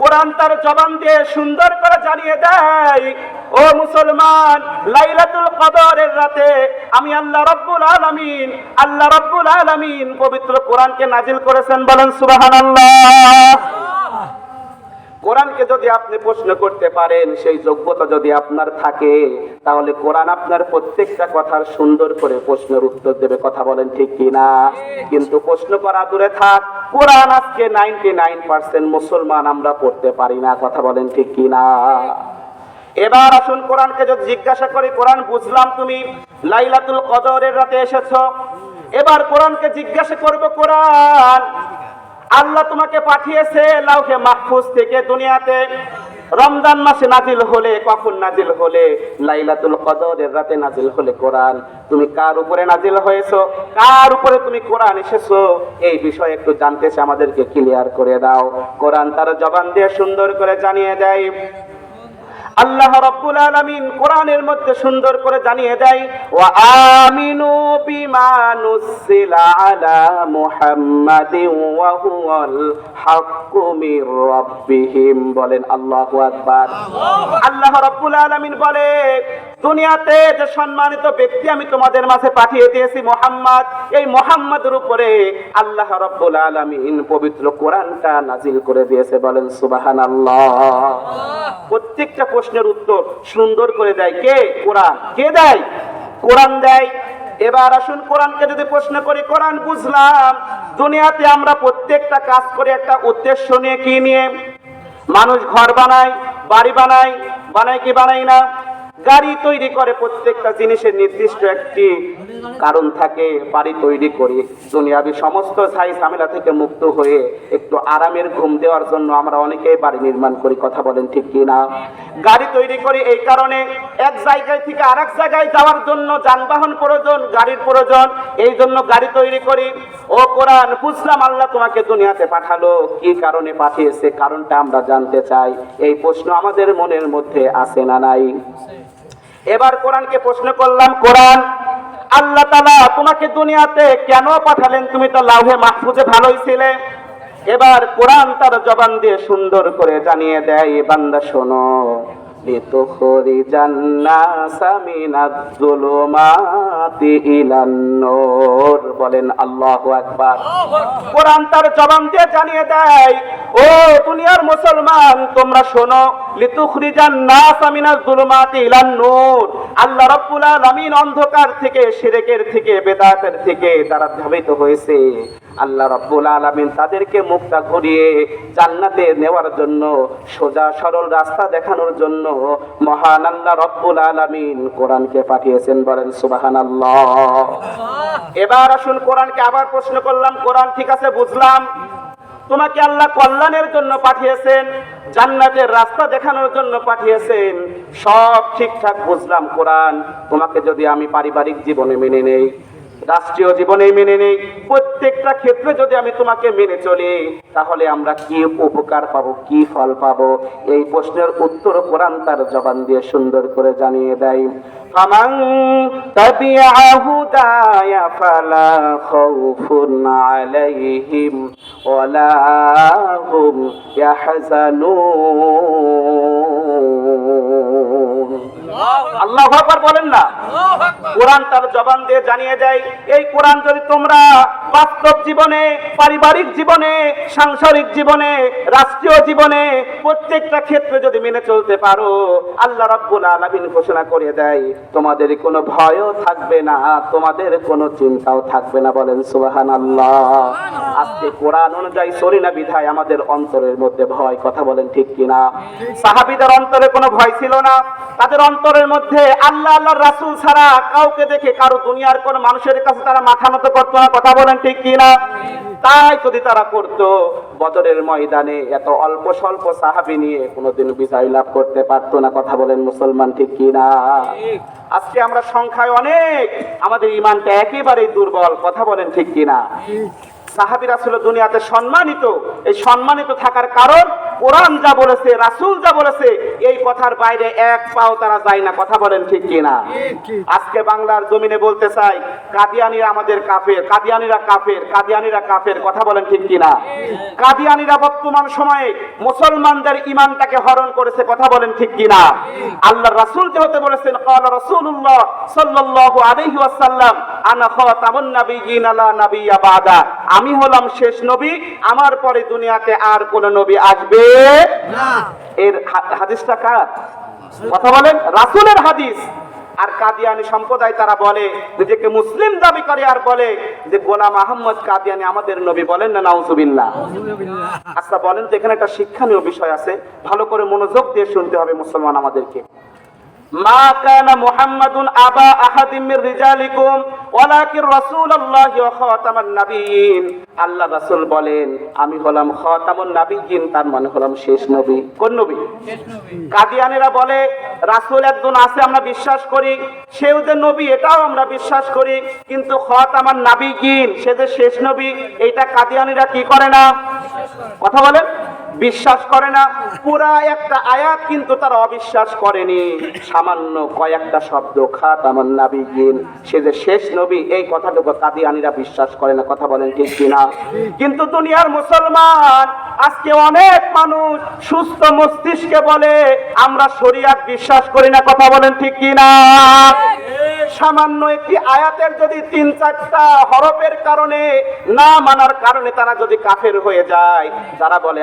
কোরআন তার জবান দিয়ে সুন্দর করে জানিয়ে দেয়, ও মুসলমান, লাইলাতুল কদরের রাতে আমি আল্লাহ রাব্বুল আলামিন পবিত্র কোরআনকে নাজিল করেছেন। বলেন সুবহানাল্লাহ। কোরআনকে যদি আপনি প্রশ্ন করতে পারেন, সেই যোগ্যতা যদি আপনার থাকে, তাহলে কোরআন আপনার প্রত্যেকটা কথার সুন্দর করে প্রশ্নের উত্তর দেবে। কথা বলেন ঠিক কিনা? কিন্তু প্রশ্ন করা দূরে থাক, কোরআন আজকে 99% মুসলমান আমরা পড়তে পারি না। কথা বলেন ঠিক কিনা? এবার আসুন কোরআনকে যদি জিজ্ঞাসা করি, কোরআন বুঝলাম তুমি লাইলাতুল কদরের রাতে এসেছো, এবার কোরআনকে জিজ্ঞাসা করব, কোরআন আল্লাহ তোমাকে পাঠিয়েছে লাউহে মাহফুজ থেকে দুনিয়াতে, রমজান মাসে নাজিল হলে, কখন নাজিল হলে? লাইলাতুল কদরের রাতে নাজিল হলে কোরআন। তুমি কার উপরে নাজিল হয়েছো, কার উপরে তুমি কোরআন এসেছো, এই বিষয়ে একটু জানতে চাই, আমাদেরকে ক্লিয়ার করে দাও। কোরআন তার জবান দিয়ে সুন্দর করে জানিয়ে দেয়, আল্লাহ রাব্বুল আলামিন কোরআনের মধ্যে সুন্দর করে জানিয়ে দেয়, ওয়া আমিনু বিমা নুসিলা আলা মুহাম্মাদিন ওয়া হুয়াল হাক্কু মির রাব্বিহিম। বলেন আল্লাহু আকবার। আল্লাহ রাব্বুল আলামিন বলে, দুনিয়াতে যে সম্মানিত ব্যক্তি আমি তোমাদের মাঝে পাঠিয়ে দিয়েছি মুহাম্মদ, এই মুহাম্মাদের উপরে আল্লাহ রাব্বুল আলামিন পবিত্র কোরআনটা নাজিল করে দিয়েছে। বলেন সুবহানাল্লাহ। প্রত্যেকটা প্রশ্নের উত্তর সুন্দর করে দেয় কে? কোরআন। কে দেয়? কোরআন দেয়। এবার আসুন কোরআনকে যদি প্রশ্ন করি, কোরআন বুঝলাম দুনিয়াতে আমরা প্রত্যেকটা কাজ করে একটা উদ্দেশ্য নিয়ে। কি নিয়ে? মানুষ ঘর বানায়, বাড়ি বানায়, বানায় কি বানায় না? গাড়ি তৈরি করে, প্রত্যেকটা জিনিসের নির্দিষ্ট একটি কারণ থাকে। বাড়ি তৈরি করি দুনিয়াবি সমস্ত ছাই ঝামেলা থেকে মুক্ত হয়ে একটু আরামের ঘুম দেওয়ার জন্য আমরা অনেকেই বাড়ি নির্মাণ করি। কথা বলেন ঠিক কি না? গাড়ি তৈরি করি এই কারণে, এক জায়গায় থেকে আরেক জায়গায় যাওয়ার জন্য যানবাহন প্রয়োজন, গাড়ির প্রয়োজন, এই জন্য গাড়ি তৈরি করি। ও কোরআন বুঝলাম আল্লাহ তোমাকে দুনিয়াতে পাঠালো, কি কারণে পাঠিয়েছে, কারণটা আমরা জানতে চাই। এই প্রশ্ন আমাদের মনের মধ্যে আছে না নাই? এবার কোরআনকে প্রশ্ন করলাম, কোরআন আল্লাহ তাআলা তোমাকে দুনিয়াতে কেন পাঠালেন? তুমি তো লাউহে মাহফুজে ভালোই ছিলে। এবার কোরআন তার জবান দিয়ে সুন্দর করে জানিয়ে দেয়, বান্দা শোনো, লিতুখরিজান নাসা মিনাজ-জুলুমাতি ইলান-নূর। বলেন আল্লাহু আকবার। কোরআন তার জবান দিয়ে জানিয়ে দেয়, ও দুনিয়ার মুসলমান তোমরা শোনো, লিতুখরিজান নাসা মিনাজ-জুলুমাতি ইলান-নূর। আল্লাহ রাব্বুল আলামিন অন্ধকার থেকে, শিরকের থেকে, বেদাতের থেকে যারা ধাবিত হয়েছে, আল্লাহ রাব্বুল আলামিন তাদেরকে মুখটা ঘুরিয়ে জান্নাতে নেওয়ার জন্য, সোজা সরল রাস্তা দেখানোর জন্য মহান আল্লাহ রাব্বুল আলামিন কোরআনকে পাঠিয়েছেন। বলেন সুবহানাল্লাহ। এবার আসুন কোরআনকে আবার প্রশ্ন করলাম, কোরআন ঠিক আছে বুঝলাম তোমাকে আল্লাহ কল্যাণের জন্য পাঠিয়েছেন, জান্নাতের রাস্তা দেখানোর জন্য পাঠিয়েছেন, সব ঠিকঠাক বুঝলাম। কোরআন তোমাকে যদি আমি পারিবারিক জীবনে মেনে নেই, রাষ্ট্রীয় জীবনে মেনে নেই, প্রত্যেকটা ক্ষেত্রে যদি আমি তোমাকে মেনে চলি, তাহলে আমরা কি উপকার পাবো, কি ফল পাবো? এই প্রশ্নের উত্তর কোরআন তার জবান দিয়ে সুন্দর করে জানিয়ে দেয়, ফামান তাবিআ হুদায়া ফালা খাউফুন আলাইহিম ওয়ালা হুম ইয়াহজানুন। আল্লাহু আকবার বলেন না? কোরআন তার জবান দিয়ে জানিয়ে দেয়, এই কোরআন যদি তোমরা বাস্তব জীবনে, পারিবারিক জীবনে, সাংসারিক জীবনে, রাষ্ট্রীয় জীবনে, প্রত্যেকটা ক্ষেত্রে যদি মেনে চলতে পারো, আল্লাহ রাব্বুল আলামিন ঘোষণা করে দেয় তোমাদের কোনো ভয়ও থাকবে না, তোমাদের কোনো চিন্তাও থাকবে না। বলেন সুবহানাল্লাহ। আজকে কোরআন অনুযায়ী চলি না বিধায় আমাদের অন্তরের মধ্যে ভয়। কথা বলেন ঠিক কিনা? সাহাবীদের অন্তরে কোনো ভয় ছিল না, তাদের অন্তরের মধ্যে আল্লাহ আল্লাহর রাসূল ছাড়া কাউকে দেখে, কারো দুনিয়ার কোন মানুষের কাছে তারা মাথা নত করতো না। কথা বলেন ঠিক কিনা? তাই যদি তারা করতো, বদরের ময়দানে এত অল্প স্বল্প সাহাবী নিয়ে কোনোদিন বিজয় লাভ করতে পারতো না। কথা বলেন মুসলমান ঠিক কিনা? আজকে আমরা সংখ্যায় অনেক, আমাদের ঈমানটা একেবারেই দুর্বল। কথা বলেন ঠিক কিনা? সাহাবীরা ছিল দুনিয়াতে সম্মানিত। এই সম্মানিত থাকার কারণ কোরআন যা বলেছে, রাসূল যা বলেছে, এই কথার বাইরে এক পাও তারা যায় না। কথা বলেন ঠিক কিনা? আজকে বাংলার জমিনে বলতে চাই, কাদিয়ানীরা আমাদের কাফের, কাদিয়ানীরা কাফের, কাদিয়ানীরা কাফের। কথা বলেন ঠিক কিনা? কাদিয়ানীরা বর্তমান সময়ে মুসলমানদের ঈমানটাকে হরণ করেছে। কথা বলেন ঠিক কিনা? আল্লাহর রাসূল যেহেতু বলেছেন, ক্বালা রাসূলুল্লাহ সাল্লাল্লাহু আলাইহি ওয়াসাল্লাম আনা খাতামুন নাবিয়্যিন লা নাবিয়্যা বাদা, আমি হলাম শেষ নবী, আমার পরে দুনিয়াতে আর কোন নবী আসবে না। এর হাদিসটা কার? কথা বলেন, রাসূলের হাদিস। আর কাদিয়ানী সম্প্রদায় তারা বলে, নিজেকে মুসলিম দাবি করে আর বলে যে গোলাম আহমদ কাদিয়ানী আমাদের নবী। বলেন না নাউজুবিল্লাহ? আচ্ছা বলেন তো, এখানে একটা শিক্ষণীয় বিষয় আছে, ভালো করে মনোযোগ দিয়ে শুনতে হবে মুসলমান আমাদেরকে। মা কানা মুহাম্মাদুন আবা আহাদিম মির রিজালিকুম ওয়ালাকিন রাসূলুল্লাহি ওয়া খাতামান নাবিয়্যিন। আল্লাহ রাসূল বলেন, আমি হলাম খাতামুন নাবিয়্যিন, তার মানে হলাম শেষ নবী। কোন নবী? শেষ নবী। কাদিয়ানীরা বলে রাসূল একজন আছে, আমরা বিশ্বাস করি, সেও যে নবী এটাও আমরা বিশ্বাস করি, কিন্তু খাতামান নাবিয়্যিন, সে যে শেষ নবী, এইটা কাদিয়ানীরা কি করে না? কথা বলেন, বিশ্বাস করে না। পুরা একটা আয়াত কিন্তু তারা অবিশ্বাস করেনি, সামান্য কয়েকটা শব্দ, খাতামুন নাবিয়্যিন, সে যে শেষ নবী, এই কথাটুকু কাদিয়ানীরা বিশ্বাস করে না। কথা বলেন ঠিক কিনা? কিন্তু দুনিয়ার মুসলমান আজকে অনেক মানুষ সুস্থ মস্তিষ্কে বলে আমরা শরিয়াত বিশ্বাস করি না। কথা বলেন ঠিক কিনা? সামান্য একটি আয়াতের যদি 3-4টা হরফের কারণে, না মানার কারণে তারা যদি কাফের হয়ে যায়, যারা বলে